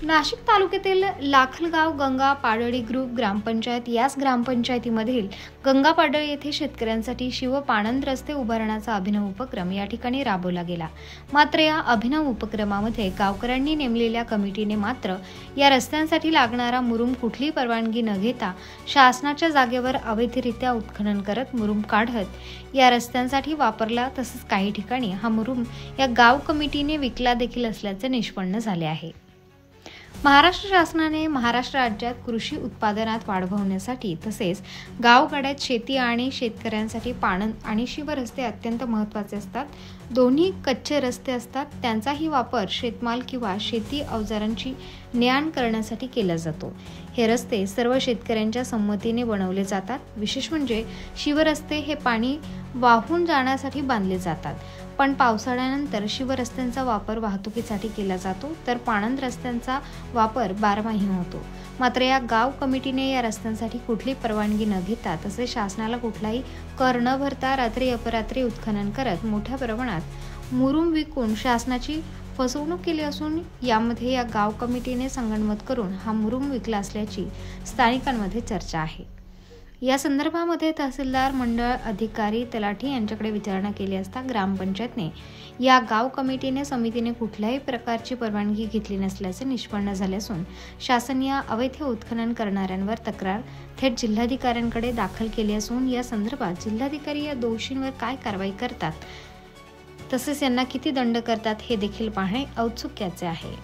नाशिक तालुक्यातील लाखलगाव गंगा पाडळी ग्रुप ग्रामपंचायत याच ग्रामपंचायतीमधील गंगा पाडळी येथे शेतकऱ्यांसाठी शिव पाणंद रस्ते उभारण्याचा अभिनव उपक्रम या ठिकाणी राबवला गेला। मात्र या अभिनव उपक्रमामध्ये गावकऱ्यांनी नेमलेल्या कमिटीने मात्र या रस्त्यांसाठी लागणारा मुरुम कुठलीही परवानगी न घेता शासनाच्या जागेवर अवैधरित्या उत्खनन करत मुरुम काढत या रस्त्यांसाठी वापरला। तसेच काही ठिकाणी हा मुरुम या गाव कमिटीने विकला देखील असल्याचे निष्पन्न झाले आहे। महाराष्ट्र शासनाने महाराष्ट्र राज्यात कृषी उत्पादनात वाढ होण्यासाठी तसेच गावगाड्यात शेती आणि शेतकऱ्यांसाठी पाणंद आणि शिव रस्ते अत्यंत महत्त्वाचे असतात। दोन्ही कच्चे रस्ते असतात, त्यांचाही वापर शेतमाल किंवा शेती अवजारांची ने-आण करण्यासाठी केला जातो। हे रस्ते सर्व शेतकऱ्यांच्या संमतीने बनवले जातात। विशेष म्हणजे शिवरस्ते हे पाणी वाहून जाण्यासाठी बांधले जातात, पण पावसाळ्यानंतर शिवरस्त्यांचा वापर वाहतुकीसाठी केला जातो, तर पाणंद रस्त्यांचा वापर बारमाही होतो। मात्र या गाव कमिटीने या रस्त्यांसाठी कुठलीही परवानगी न घेता तसेच शासनाला कुठलाही कर न भरता रात्री अपरात्री उत्खनन करत मोठ्या प्रमाणात मुरुम विकून शासनाची फसवणूक केली असून यामध्ये या गाव कमिटीने संगनमत करून हा मुरुम विकला असल्याची स्थानिकांमध्ये चर्चा आहे। या संदर्भामध्ये तहसीलदार, मंडळ अधिकारी, तलाठी यांच्याकडे विचारणा केली असता ग्रामपंचायतने या गाव कमिटीने समितीने कुठल्याही प्रकारची परवानगी घेतली नसल्याचे निष्पन्न झाले असून शासन या अवैध उत्खनन करणाऱ्यांवर तक्रार थेट जिल्हाधिकाऱ्यांकडे दाखल केली असून या संदर्भात जिल्हाधिकारी या दोषींवर काय कारवाई करतात तसेच यांना किती दंड करतात हे देखील पाहणे औत्सुक्याचे आहे।